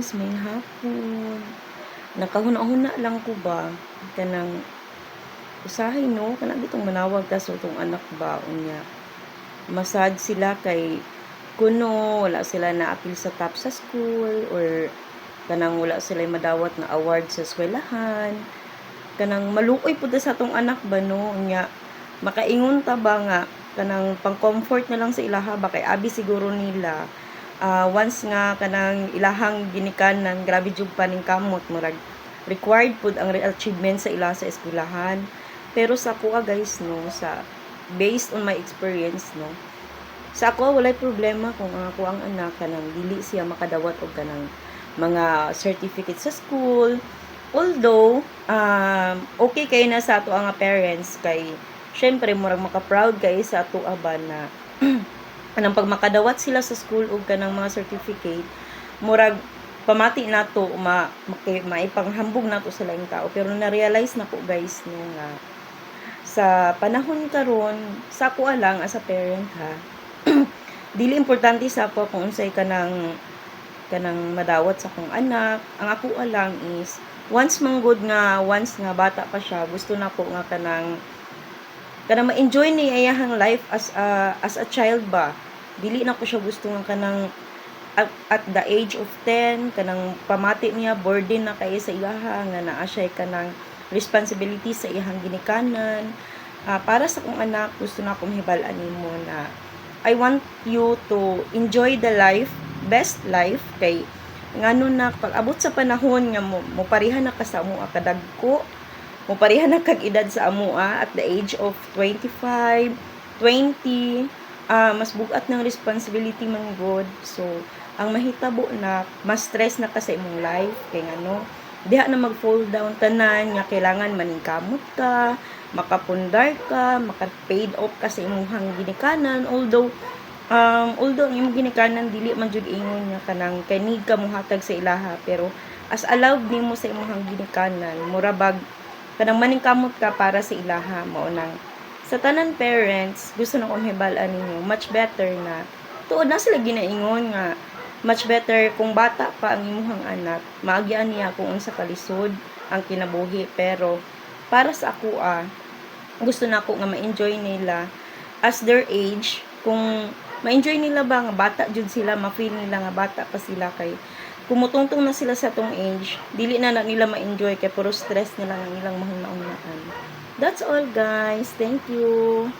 guys, may hapon. Nakahuna-huna lang ko ba kanang usahay no kanang bitong manawag ta so tong anak ba unya. Masad sila kay kuno wala sila na apil sa top sa school or kanang wala sila madawat na award sa eskwelahan. Kanang maluoy pud sa tong anak ba no unya makaingon ta ba nga kanang pang-comfort na lang sa ilaha ba kay abi siguro nila once nga kanang ilahang ginikanan grabe jud pa ning kamot murag required pud ang achievement sa ila sa eskwelahan. Pero sa kuha guys no sa based on my experience no sa ako walay problema kung ako ang anak kanang dili siya makadawat og kanang mga certificate sa school. Although okay kay na sa ato ang parents kay syempre murag maka-proud kay sa ato ba na anang pag makadawat sila sa school og kanang mga certificate murag pamati nato maipanghambog nato sa laing tao. Pero na-realize na ko guys no nga sa panahon karon sa ko lang as a parent ha dili importante sa ako kung unsay kanang madawat sa akong anak. Ang ako lang is once nga bata pa siya gusto na ko nga kanang ma-enjoy ni iyahang life as a child ba. Dili na ko siya gusto nga kanang at the age of 10 kanang pamati niya burden na kay sa iyaha nga naa siya kanang responsibility sa iyahang ginikanan. Para sa akong anak gusto na ko mahibal-an nimo na I want you to enjoy the life, best life kay ngano na pag abot sa panahon nga mo parihan na ka sa amo kadagko mo parihan na kag edad sa amoa at the age of 25, 20, mas bugat ng responsibility man god. So, ang mahitabo na mas stress na ka sa imong life kay ngano diha na mag-fall down tanan nga kailangan maningkamot ka, makapundar ka, maka-paid off ka sa imong ginikanan. Although ang imong ginikanan dili man jud ingon nga kanang kanig ka mohatag sa ilaha pero as allowed nimo sa imong ginikanan murabag kanang maningkamot ka para sa ilaha. Mao nang sa tanan parents gusto na ko mahibal-an ninyo much better na tuod na sila ginaingon nga much better kung bata pa ang imuhang anak maagyan niya kung unsa kalisod ang kinabuhi. Pero para sa ako gusto na ako nga ma-enjoy nila as their age. Kung ma-enjoy nila ba nga bata jud sila, ma-feel nila nga bata pa sila kay kumutungtong na sila sa tong age dili na nila ma-enjoy kay puro stress na lang ang ilang mahunahunaan. That's all guys, thank you.